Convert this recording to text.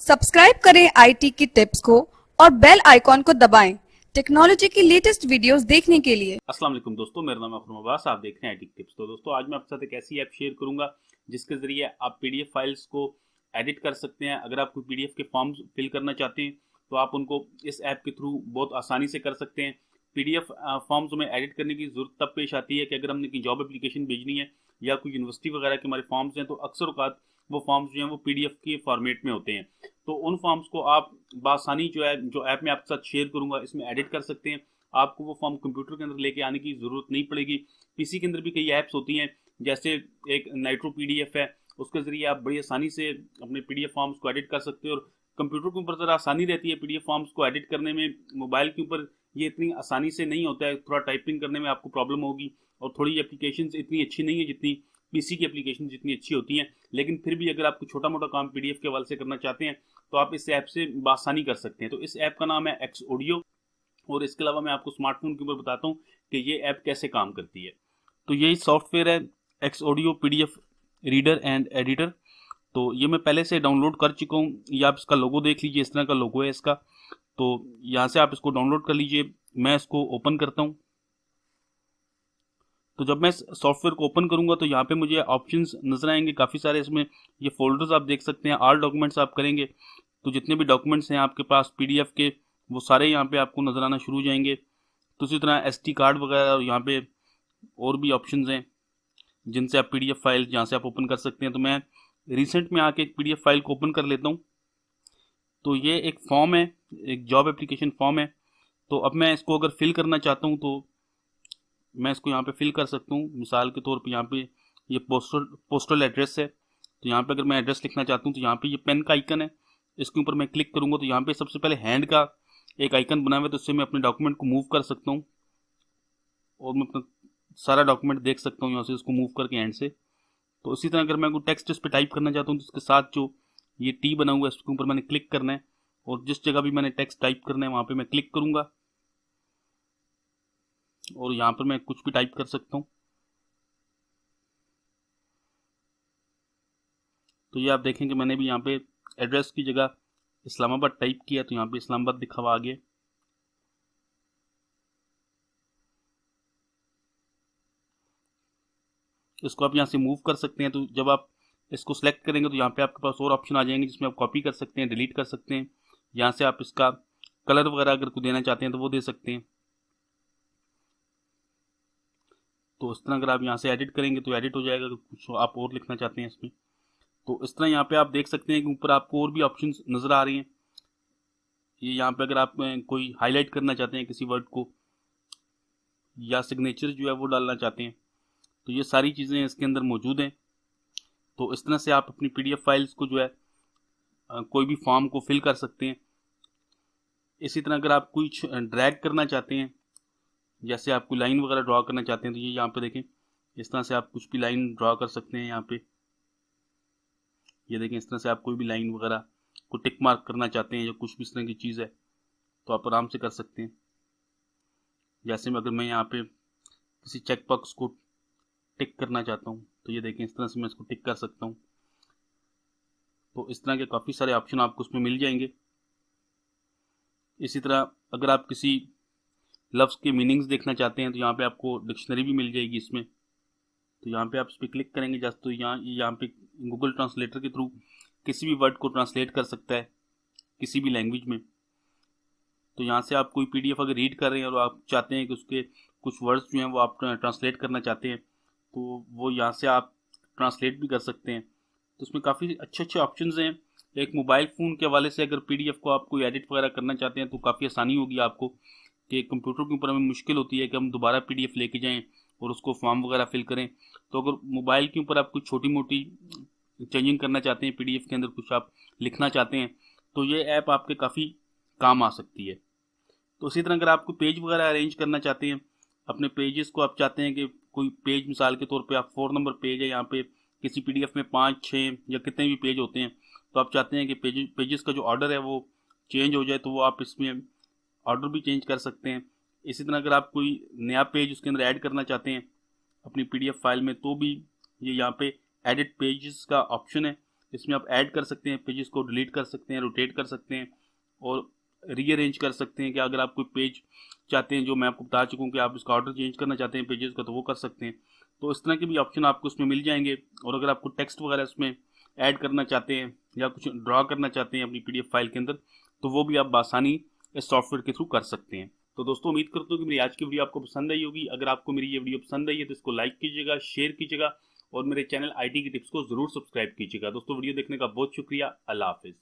Subscribe करें IT की tips को और बेल आइकॉन को दबाएं टेक्नोलॉजी की लेटेस्ट वीडियोस देखने के लिए। अस्सलाम वालेकुम दोस्तों, मेरा नाम अफरोम अब्बास, आप देख रहे हैं आईटी टिप्स। तो दोस्तों आज मैं आपके साथ एक ऐसी ऐप शेयर करूंगा जिसके जरिए आप पीडीएफ फाइल्स को एडिट कर सकते हैं। अगर आप कोई पीडीएफ के फॉर्म्स फिल करना चाहते हैं तो आप उनको इस ऐप के थ्रू बहुत आसानी से कर सकते हैं। पीडीएफ फॉर्म्स में एडिट करने की जरूरत तब पेश आती है कि अगर हमने कोई जॉब एप्लीकेशन भेजनी है या कोई यूनिवर्सिटी वगैरह के हमारे फॉर्म्स हैं, तो अक्सर औकात वो फॉर्म्स जो हैं वो पीडीएफ के फॉर्मेट में होते हैं। तो उन फॉर्म्स को आप बासानी जो ऐप में आपके साथ शेयर करूंगा इसमें एडिट कर सकते हैं। आपको वो फॉर्म कंप्यूटर के अंदर लेके आने की जरूरत नहीं पड़ेगी। पीसी के अंदर भी कई ऐप्स होती हैं, जैसे एक नाइट्रो पीडीएफ है, उसके जरिए आप बड़ी आसानी से अपने पीडीएफ फॉर्म्स को एडिट कर सकते हो। और कंप्यूटर के ऊपर ज़रा आसानी रहती है पीडीएफ फॉर्म्स को एडिट करने में, मोबाइल के ऊपर ये इतनी आसानी से नहीं होता है। थोड़ा टाइपिंग करने में आपको प्रॉब्लम होगी और थोड़ी एप्लीकेशन इतनी अच्छी नहीं है जितनी पीसी की एप्लीकेशन जितनी अच्छी होती हैं। लेकिन फिर भी अगर आपको छोटा मोटा काम पीडीएफ के हवाले से करना चाहते हैं तो आप इस ऐप से बासानी कर सकते हैं। तो इस ऐप का नाम है एक्स ऑडियो, और इसके अलावा मैं आपको स्मार्टफोन के ऊपर बताता हूँ कि ये ऐप कैसे काम करती है। तो यही सॉफ्टवेयर है x audio PDF reader and editor. तो ये मैं पहले से डाउनलोड कर चुका हूँ। ये आप इसका लोगो देख लीजिए, इस तरह का लोगो है इसका। तो यहाँ से आप इसको डाउनलोड कर लीजिए। मैं इसको ओपन करता हूँ। तो जब मैं सॉफ्टवेयर को ओपन करूंगा तो यहाँ पे मुझे ऑप्शंस नजर आएंगे काफ़ी सारे। इसमें ये फोल्डर्स आप देख सकते हैं। ऑल डॉक्यूमेंट्स आप करेंगे तो जितने भी डॉक्यूमेंट्स हैं आपके पास पीडीएफ के, वो सारे यहाँ पे आपको नजर आना शुरू हो जाएंगे। तो इसी तरह एसडी कार्ड वगैरह, और यहाँ पे और भी ऑप्शंस हैं जिनसे आप पीडीएफ फाइल यहाँ से आप ओपन कर सकते हैं। तो मैं रिसेंट में आके एक पीडीएफ फाइल को ओपन कर लेता हूँ। तो ये एक फॉर्म है, एक जॉब एप्लीकेशन फॉर्म है। तो अब मैं इसको अगर फिल करना चाहता हूँ तो मैं इसको यहाँ पे फिल कर सकता हूँ। मिसाल के तौर पे यहाँ पे ये पोस्टल एड्रेस है। तो यहाँ पे अगर मैं एड्रेस लिखना चाहता हूँ तो यहाँ पे ये पेन का आइकन है, इसके ऊपर मैं क्लिक करूँगा तो यहाँ पे सबसे पहले हैंड का एक आइकन बना हुआ है, तो उससे मैं अपने डॉक्यूमेंट को मूव कर सकता हूँ और मैं अपना सारा डॉक्यूमेंट देख सकता हूँ यहाँ से, इसको मूव करके हैंड से। तो इसी तरह अगर मैं कोई टेक्स्ट इस पर टाइप करना चाहता हूँ तो इसके साथ जो ये टी बना हुआ है इसके ऊपर मैंने क्लिक करना है, और जिस जगह भी मैंने टेक्स्ट टाइप करना है वहाँ पे मैं क्लिक करूँगा और यहाँ पर मैं कुछ भी टाइप कर सकता हूँ। तो ये आप देखेंगे मैंने भी यहाँ पे एड्रेस की जगह इस्लामाबाद टाइप किया, तो यहाँ पे इस्लामाबाद दिखा हुआ आगे। इसको आप यहाँ से मूव कर सकते हैं। तो जब आप इसको सिलेक्ट करेंगे तो यहाँ पे आपके पास और ऑप्शन आ जाएंगे जिसमें आप कॉपी कर सकते हैं, डिलीट कर सकते हैं। यहाँ से आप इसका कलर वगैरह अगर कोई देना चाहते हैं तो वो दे सकते हैं। तो इस तरह अगर आप यहाँ से एडिट करेंगे तो एडिट हो जाएगा। अगर कुछ आप और लिखना चाहते हैं इसमें तो इस तरह यहाँ पे आप देख सकते हैं कि ऊपर आपको और भी ऑप्शंस नजर आ रही हैं। ये यहाँ पे अगर आप कोई हाईलाइट करना चाहते हैं किसी वर्ड को या सिग्नेचर जो है वो डालना चाहते हैं तो ये सारी चीज़ें इसके अंदर मौजूद हैं। तो इस तरह से आप अपनी पीडीएफ फाइल्स को जो है कोई भी फॉर्म को फिल कर सकते हैं। इसी तरह अगर आप कुछ ड्रैग करना चाहते हैं, जैसे आप कोई लाइन वगैरह ड्रॉ करना चाहते हैं, तो ये यहाँ पे देखें इस तरह से आप कुछ भी लाइन ड्रॉ कर सकते हैं। यहाँ पे ये देखें इस तरह से आप कोई भी लाइन वगैरह को टिक मार्क करना चाहते हैं या कुछ भी इस तरह की चीज़ है तो आप आराम से कर सकते हैं। जैसे में अगर मैं यहाँ पे किसी चेक बॉक्स को टिक करना चाहता हूँ तो ये देखें इस तरह से मैं इसको टिक कर सकता हूँ। तो इस तरह के काफ़ी सारे ऑप्शन आपको उसमें मिल जाएंगे। इसी तरह अगर आप किसी लफ्ज़ के मीनिंग्स देखना चाहते हैं तो यहाँ पे आपको डिक्शनरी भी मिल जाएगी इसमें। तो यहाँ पे आप इस पर क्लिक करेंगे जस्ट तो यहाँ पे गूगल ट्रांसलेटर के थ्रू किसी भी वर्ड को ट्रांसलेट कर सकता है किसी भी लैंग्वेज में। तो यहाँ से आप कोई पीडीएफ अगर रीड कर रहे हैं और आप चाहते हैं कि उसके कुछ वर्ड्स जो हैं वो आप ट्रांसलेट करना चाहते हैं तो वो यहाँ से आप ट्रांसलेट भी कर सकते हैं। तो उसमें काफ़ी अच्छे अच्छे ऑप्शंस हैं। एक मोबाइल फ़ोन के हवाले से अगर पीडीएफ को आप कोई एडिट वगैरह करना चाहते हैं तो काफ़ी आसानी होगी आपको, कि कंप्यूटर के ऊपर हमें मुश्किल होती है कि हम दोबारा पीडीएफ लेके जाएं और उसको फॉर्म वगैरह फिल करें। तो अगर मोबाइल के ऊपर आप कुछ छोटी मोटी चेंजिंग करना चाहते हैं, पीडीएफ के अंदर कुछ आप लिखना चाहते हैं, तो ये ऐप आपके काफ़ी काम आ सकती है। तो इसी तरह अगर आपको पेज वगैरह अरेंज करना चाहते हैं, अपने पेजेस को आप चाहते हैं कि कोई पेज मिसाल के तौर पे आप 4 नंबर पेज है, यहाँ पे किसी पीडीएफ में 5, 6 या कितने भी पेज होते हैं, तो आप चाहते हैं कि पेजेस का जो ऑर्डर है वो चेंज हो जाए, तो वो आप इसमें ऑर्डर भी चेंज कर सकते हैं। इसी तरह अगर आप कोई नया पेज उसके अंदर ऐड करना चाहते हैं अपनी पीडीएफ फाइल में, तो भी ये यहाँ पे एडिट पेजेस का ऑप्शन है, इसमें आप ऐड कर सकते हैं, पेजेस को डिलीट कर सकते हैं, रोटेट कर सकते हैं और रीअरेंज कर सकते हैं कि अगर आप कोई पेज चाहते हैं, जो मैं आपको बता चुका हूँ कि आप इसका ऑर्डर चेंज करना चाहते हैं पेजेस का, तो वो कर सकते हैं। तो इस तरह के भी ऑप्शन आपको इसमें मिल जाएंगे। और अगर आपको टेक्स्ट वगैरह इसमें ऐड करना चाहते हैं या कुछ ड्रॉ करना चाहते हैं अपनी PDF फाइल के अंदर, तो वो भी आप बासानी इस सॉफ्टवेयर के थ्रू कर सकते हैं। तो दोस्तों उम्मीद करता हूँ कि मेरी आज की वीडियो आपको पसंद आई होगी। अगर आपको मेरी ये वीडियो पसंद आई है तो इसको लाइक कीजिएगा, शेयर कीजिएगा और मेरे चैनल IT की टिप्स को जरूर सब्सक्राइब कीजिएगा। दोस्तों वीडियो देखने का बहुत शुक्रिया। अल्लाह हाफिज।